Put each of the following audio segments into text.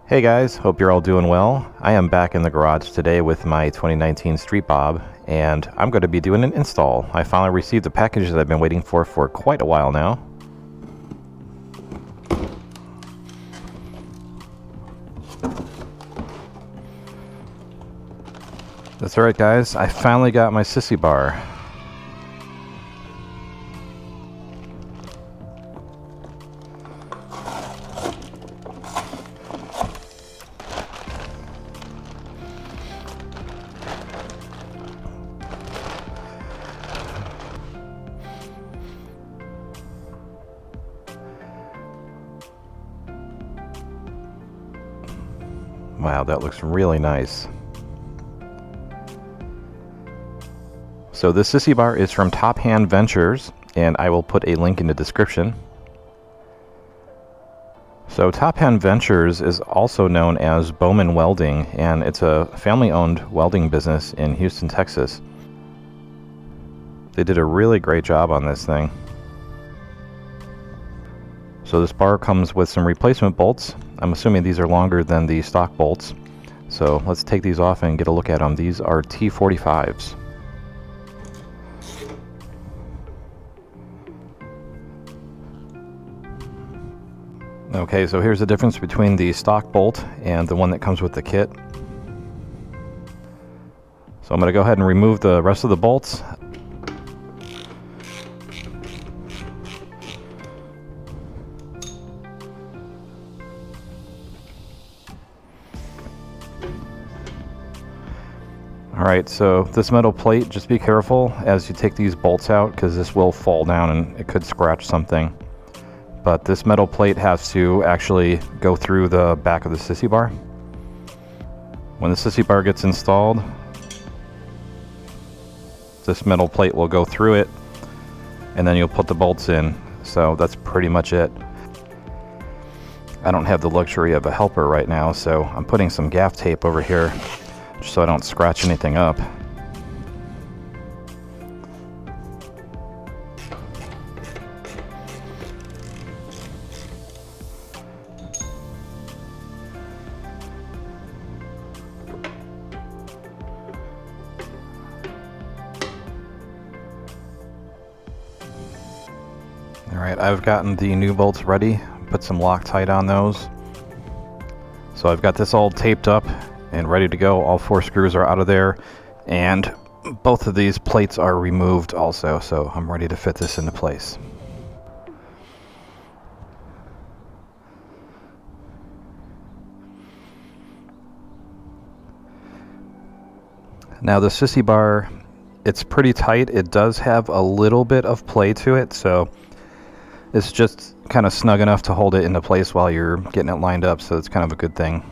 Hey guys, hope you're all doing well. I am back in the garage today with my 2019 Street Bob, and I'm going to be doing an install. I finally received the package that I've been waiting for quite a while now. That's alright guys, I finally got my Sissy bar. Wow, that looks really nice. So this Sissy bar is from Top Hand Ventures, and I will put a link in the description. So Top Hand Ventures is also known as Bowman Welding, and it's a family-owned welding business in Houston, Texas. They did a really great job on this thing. So this bar comes with some replacement bolts. I'm assuming these are longer than the stock bolts. So let's take these off and get a look at them. These are T45s. Okay, so here's the difference between the stock bolt and the one that comes with the kit. So I'm going to go ahead and remove the rest of the bolts. Alright, so this metal plate, just be careful as you take these bolts out because this will fall down and it could scratch something. But this metal plate has to actually go through the back of the Sissy bar. When the Sissy bar gets installed, this metal plate will go through it and then you'll put the bolts in. So that's pretty much it. I don't have the luxury of a helper right now, so I'm putting some gaff tape over here just so I don't scratch anything up. Alright, I've gotten the new bolts ready, put some Loctite on those. So I've got this all taped up and ready to go. All 4 screws are out of there, and both of these plates are removed also, so I'm ready to fit this into place. Now the Sissy bar, it's pretty tight. It does have a little bit of play to it, so it's just kind of snug enough to hold it into place while you're getting it lined up, so it's kind of a good thing.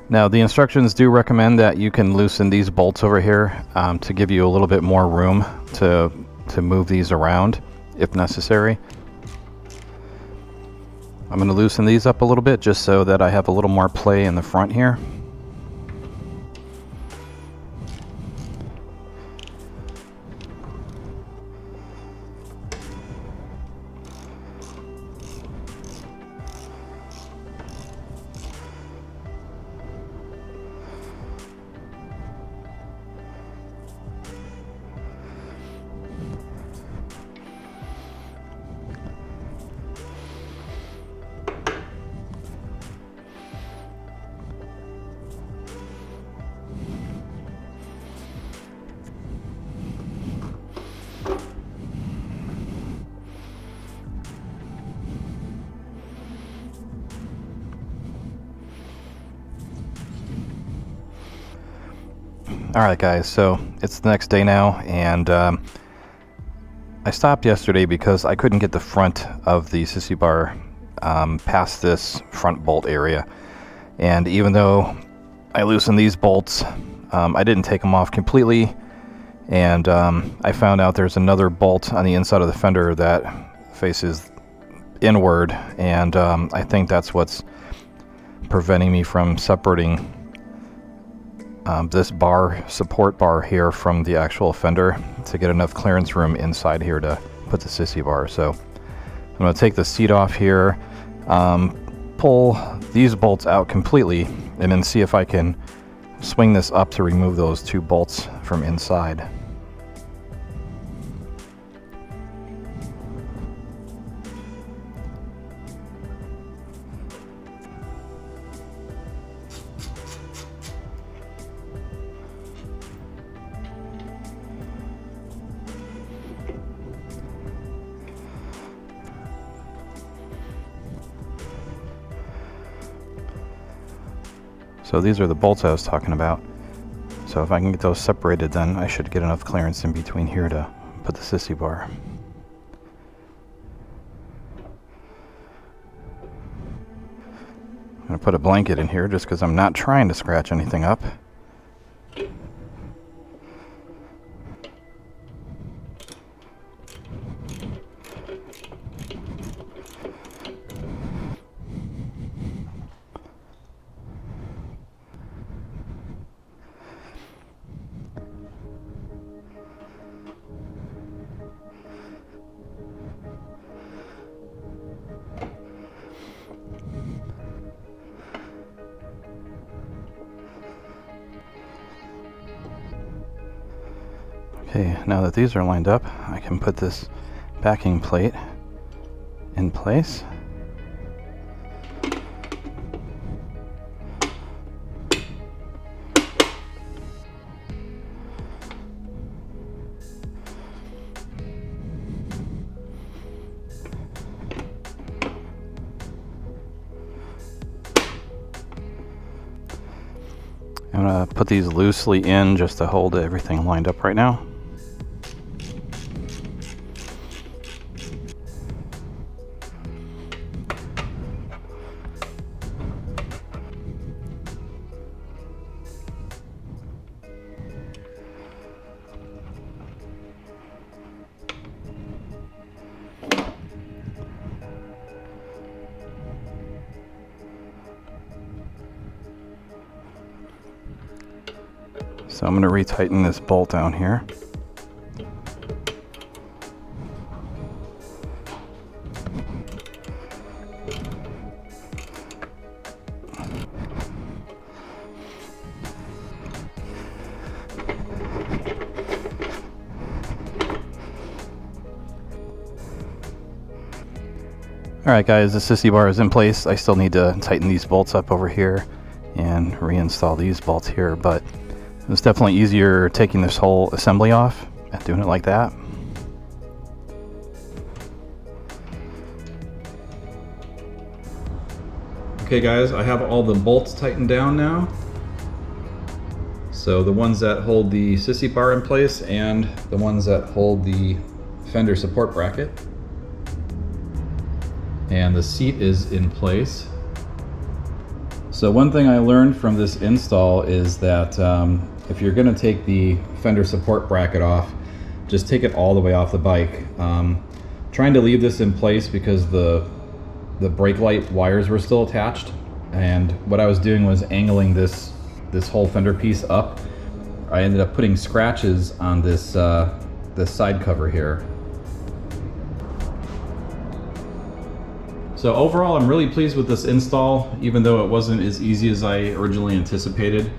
Now the instructions do recommend that you can loosen these bolts over here to give you a little bit more room to move these around if necessary. I'm going to loosen these up a little bit just so that I have a little more play in the front here. Alright guys, so it's the next day now, and I stopped yesterday because I couldn't get the front of the Sissy bar past this front bolt area. And even though I loosened these bolts, I didn't take them off completely, And I found out there's another bolt on the inside of the fender that faces inward, and I think that's what's preventing me from separating this bar, support bar here, from the actual fender to get enough clearance room inside here to put the Sissy bar. So I'm going to take the seat off here, pull these bolts out completely, and then see if I can swing this up to remove those two bolts from inside. So these are the bolts I was talking about. So if I can get those separated, then I should get enough clearance in between here to put the Sissy bar. I'm going to put a blanket in here just because I'm not trying to scratch anything up. Okay, now that these are lined up, I can put this backing plate in place. I'm going to put these loosely in just to hold everything lined up right now. So I'm going to retighten this bolt down here. Alright guys, the Sissy bar is in place. I still need to tighten these bolts up over here and reinstall these bolts here, but it's definitely easier taking this whole assembly off and doing it like that. Okay guys, I have all the bolts tightened down now. So the ones that hold the Sissy bar in place and the ones that hold the fender support bracket. And the seat is in place. So one thing I learned from this install is that if you're going to take the fender support bracket off, just take it all the way off the bike. Trying to leave this in place because the brake light wires were still attached, and what I was doing was angling this whole fender piece up. I ended up putting scratches on this side cover here. So overall, I'm really pleased with this install, even though it wasn't as easy as I originally anticipated.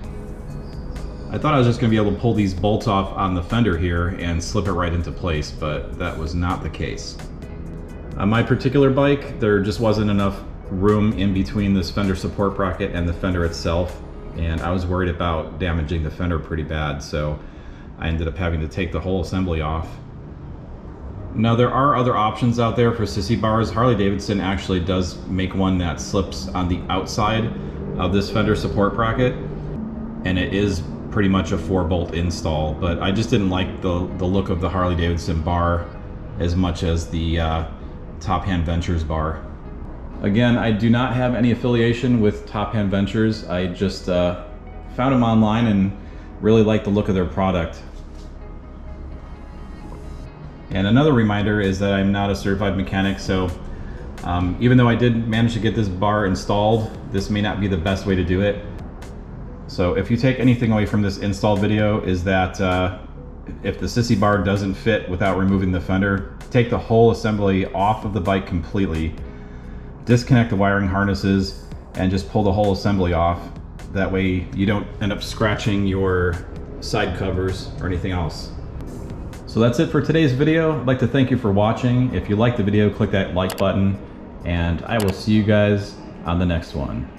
I thought I was just going to be able to pull these bolts off on the fender here and slip it right into place, but that was not the case. On my particular bike, there just wasn't enough room in between this fender support bracket and the fender itself, and I was worried about damaging the fender pretty bad, so I ended up having to take the whole assembly off. Now there are other options out there for Sissy bars. Harley-Davidson actually does make one that slips on the outside of this fender support bracket, and it is pretty much a 4-bolt install, but I just didn't like the look of the Harley-Davidson bar as much as the Top Hand Ventures bar. Again, I do not have any affiliation with Top Hand Ventures. I just found them online and really like the look of their product. And another reminder is that I'm not a certified mechanic, so even though I did manage to get this bar installed, this may not be the best way to do it. So if you take anything away from this install video is that if the Sissy bar doesn't fit without removing the fender, take the whole assembly off of the bike completely, disconnect the wiring harnesses, and just pull the whole assembly off. That way you don't end up scratching your side covers or anything else. So that's it for today's video. I'd like to thank you for watching. If you liked the video, click that like button, and I will see you guys on the next one.